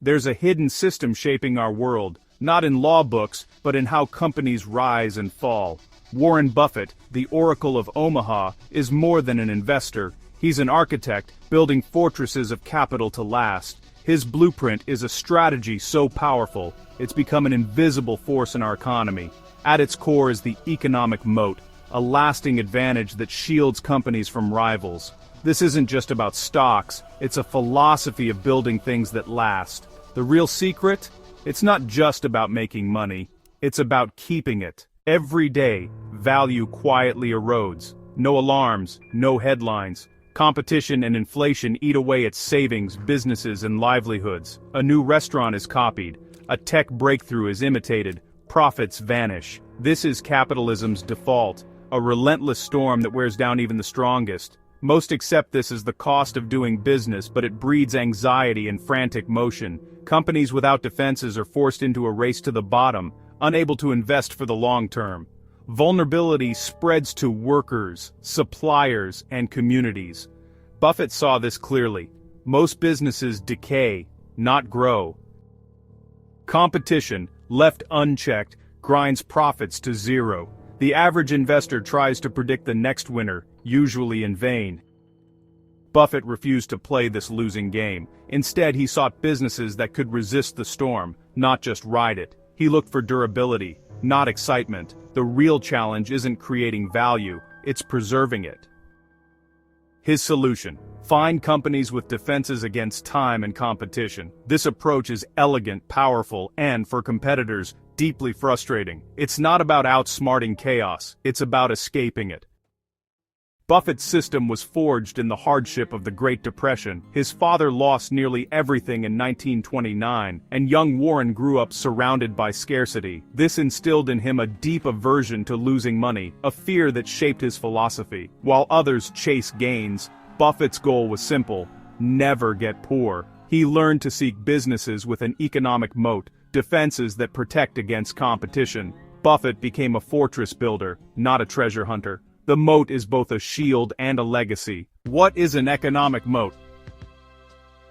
There's a hidden system shaping our world, not in law books, but in how companies rise and fall. Warren Buffett, the Oracle of Omaha, is more than an investor. He's an architect, building fortresses of capital to last. His blueprint is a strategy so powerful, it's become an invisible force in our economy. At its core is the economic moat, a lasting advantage that shields companies from rivals. This isn't just about stocks, it's a philosophy of building things that last. The real secret? It's not just about making money, it's about keeping it. Every day, value quietly erodes. No alarms, no headlines. Competition and inflation eat away at savings, businesses, and livelihoods. A new restaurant is copied. A tech breakthrough is imitated. Profits vanish. This is capitalism's default, a relentless storm that wears down even the strongest. Most accept this as the cost of doing business, but it breeds anxiety and frantic motion. Companies without defenses are forced into a race to the bottom, unable to invest for the long term. Vulnerability spreads to workers, suppliers, and communities. Buffett saw this clearly. Most businesses decay, not grow. Competition, left unchecked, grinds profits to zero. The average investor tries to predict the next winner, usually in vain. Buffett refused to play this losing game. Instead, he sought businesses that could resist the storm, not just ride it. He looked for durability, not excitement. The real challenge isn't creating value, it's preserving it. His solution: find companies with defenses against time and competition. This approach is elegant, powerful, and, for competitors, deeply frustrating. It's not about outsmarting chaos, it's about escaping it. Buffett's system was forged in the hardship of the Great Depression. His father lost nearly everything in 1929, and young Warren grew up surrounded by scarcity. This instilled in him a deep aversion to losing money, a fear that shaped his philosophy. While others chase gains, Buffett's goal was simple: never get poor. He learned to seek businesses with an economic moat, defenses that protect against competition. Buffett became a fortress builder, not a treasure hunter. The moat is both a shield and a legacy. What is an economic moat?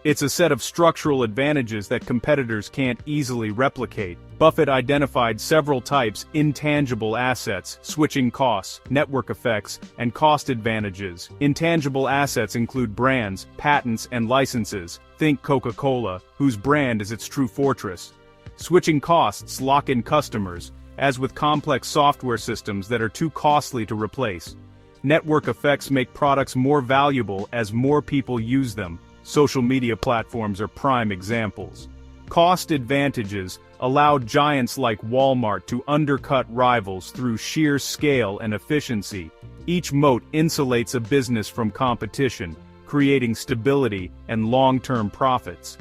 It's a set of structural advantages that competitors can't easily replicate. Buffett identified several types: intangible assets, switching costs, network effects, and cost advantages. Intangible assets include brands, patents, and licenses. Think Coca-Cola, whose brand is its true fortress. Switching costs lock in customers, as with complex software systems that are too costly to replace. Network effects make products more valuable as more people use them. Social media platforms are prime examples. Cost advantages allow giants like Walmart to undercut rivals through sheer scale and efficiency. Each moat insulates a business from competition, creating stability and long-term profits.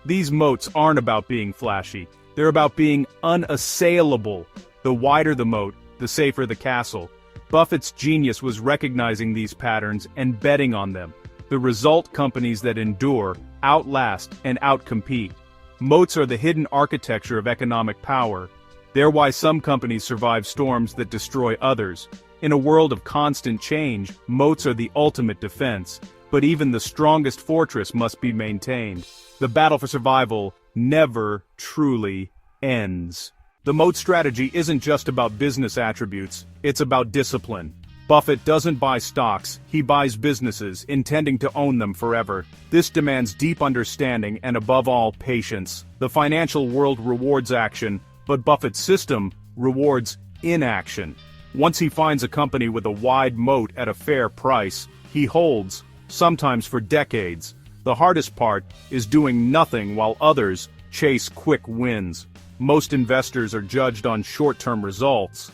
These moats aren't about being flashy, they're about being unassailable. The wider the moat, the safer the castle. Buffett's genius was recognizing these patterns and betting on them. The result: companies that endure, outlast, and outcompete. Moats are the hidden architecture of economic power. They're why some companies survive storms that destroy others. In a world of constant change, moats are the ultimate defense. But even the strongest fortress must be maintained. The battle for survival never truly ends. The moat strategy isn't just about business attributes, it's about discipline. Buffett doesn't buy stocks, he buys businesses, intending to own them forever. This demands deep understanding and, above all, patience. The financial world rewards action, but Buffett's system rewards inaction. Once he finds a company with a wide moat at a fair price, he holds, sometimes for decades. The hardest part is doing nothing while others chase quick wins. Most investors are judged on short-term results.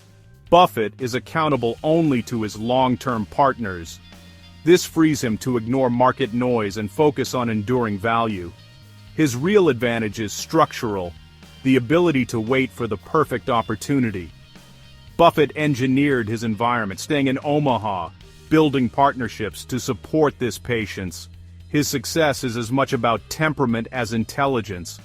Buffett is accountable only to his long-term partners. This frees him to ignore market noise and focus on enduring value. His real advantage is structural, the ability to wait for the perfect opportunity. Buffett engineered his environment, staying in Omaha, building partnerships to support this patience. His success is as much about temperament as intelligence.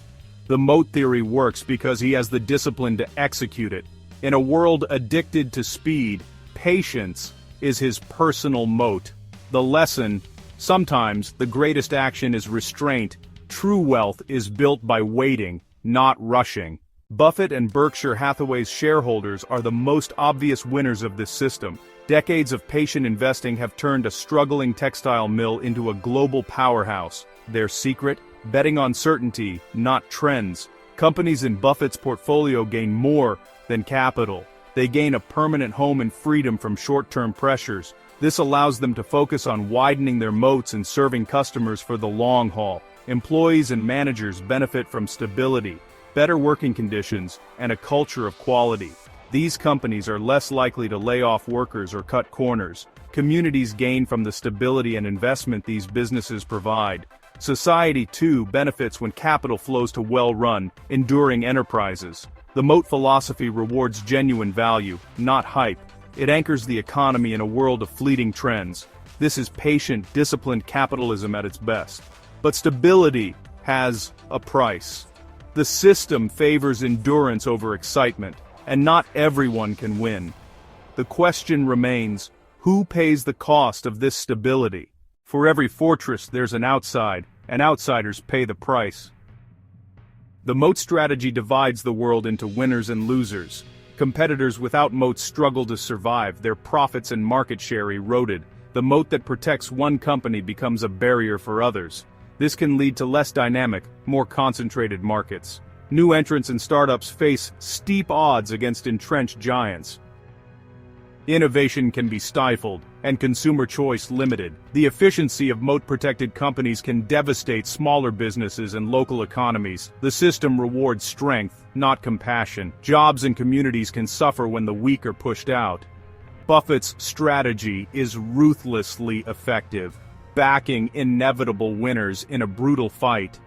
The moat theory works because he has the discipline to execute it. In a world addicted to speed, patience is his personal moat. The lesson: sometimes the greatest action is restraint, True wealth is built by waiting, not rushing. Buffett and Berkshire Hathaway's shareholders are the most obvious winners of this system. Decades of patient investing have turned a struggling textile mill into a global powerhouse. Their secret? Betting on certainty, not trends. Companies in Buffett's portfolio gain more than capital. They gain a permanent home and freedom from short-term pressures. This allows them to focus on widening their moats and serving customers for the long haul. Employees and managers benefit from stability, better working conditions, and a culture of quality. These companies are less likely to lay off workers or cut corners. Communities gain from the stability and investment these businesses provide. Society, too, benefits when capital flows to well-run, enduring enterprises. The moat philosophy rewards genuine value, not hype. It anchors the economy in a world of fleeting trends. This is patient, disciplined capitalism at its best. But stability has a price. The system favors endurance over excitement, and not everyone can win. The question remains, who pays the cost of this stability? For every fortress there's an outside, and outsiders pay the price. The moat strategy divides the world into winners and losers. Competitors without moats struggle to survive, their profits and market share eroded. The moat that protects one company becomes a barrier for others. This can lead to less dynamic, more concentrated markets. New entrants and startups face steep odds against entrenched giants. Innovation can be stifled, and consumer choice limited. The efficiency of moat-protected companies can devastate smaller businesses and local economies. The system rewards strength, not compassion. Jobs and communities can suffer when the weak are pushed out. Buffett's strategy is ruthlessly effective, backing inevitable winners in a brutal fight.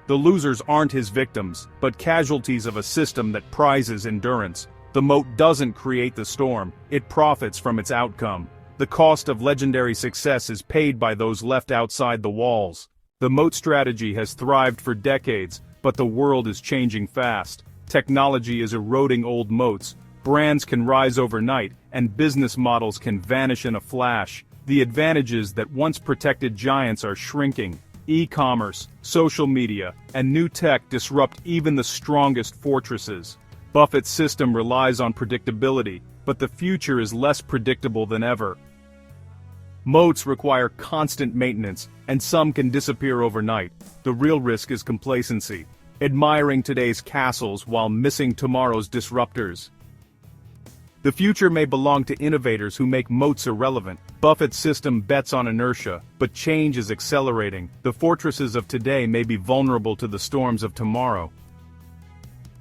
The losers aren't his victims, but casualties of a system that prizes endurance. The moat doesn't create the storm, it profits from its outcome. The cost of legendary success is paid by those left outside the walls. The moat strategy has thrived for decades, but the world is changing fast. Technology is eroding old moats, brands can rise overnight, and business models can vanish in a flash. The advantages that once protected giants are shrinking. E-commerce, social media, and new tech disrupt even the strongest fortresses. Buffett's system relies on predictability, but the future is less predictable than ever. Moats require constant maintenance, and some can disappear overnight. The real risk is complacency, admiring today's castles while missing tomorrow's disruptors. The future may belong to innovators who make moats irrelevant. Buffett's system bets on inertia, but change is accelerating. The fortresses of today may be vulnerable to the storms of tomorrow.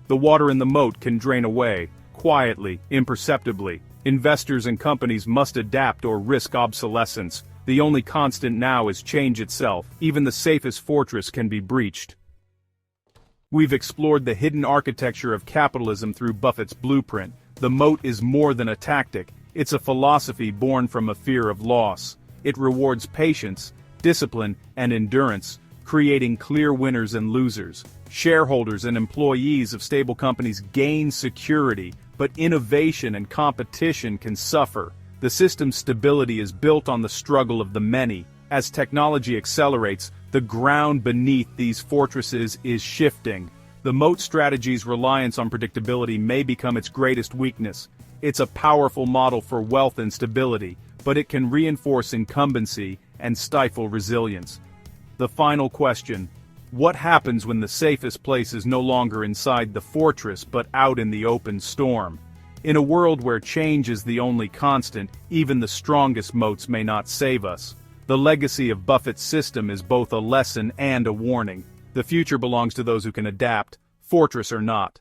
The water in the moat can drain away, quietly, imperceptibly. Investors and companies must adapt or risk obsolescence. The only constant now is change itself. Even the safest fortress can be breached. We've explored the hidden architecture of capitalism through Buffett's blueprint. The moat is more than a tactic, it's a philosophy born from a fear of loss. It rewards patience, discipline, and endurance, creating clear winners and losers. Shareholders and employees of stable companies gain security, but innovation and competition can suffer. The system's stability is built on the struggle of the many. As technology accelerates, the ground beneath these fortresses is shifting. The moat strategy's reliance on predictability may become its greatest weakness. It's a powerful model for wealth and stability, but it can reinforce incumbency and stifle resilience. The final question: what happens when the safest place is no longer inside the fortress but out in the open storm? In a world where change is the only constant, even the strongest moats may not save us. The legacy of Buffett's system is both a lesson and a warning. The future belongs to those who can adapt, fortress or not.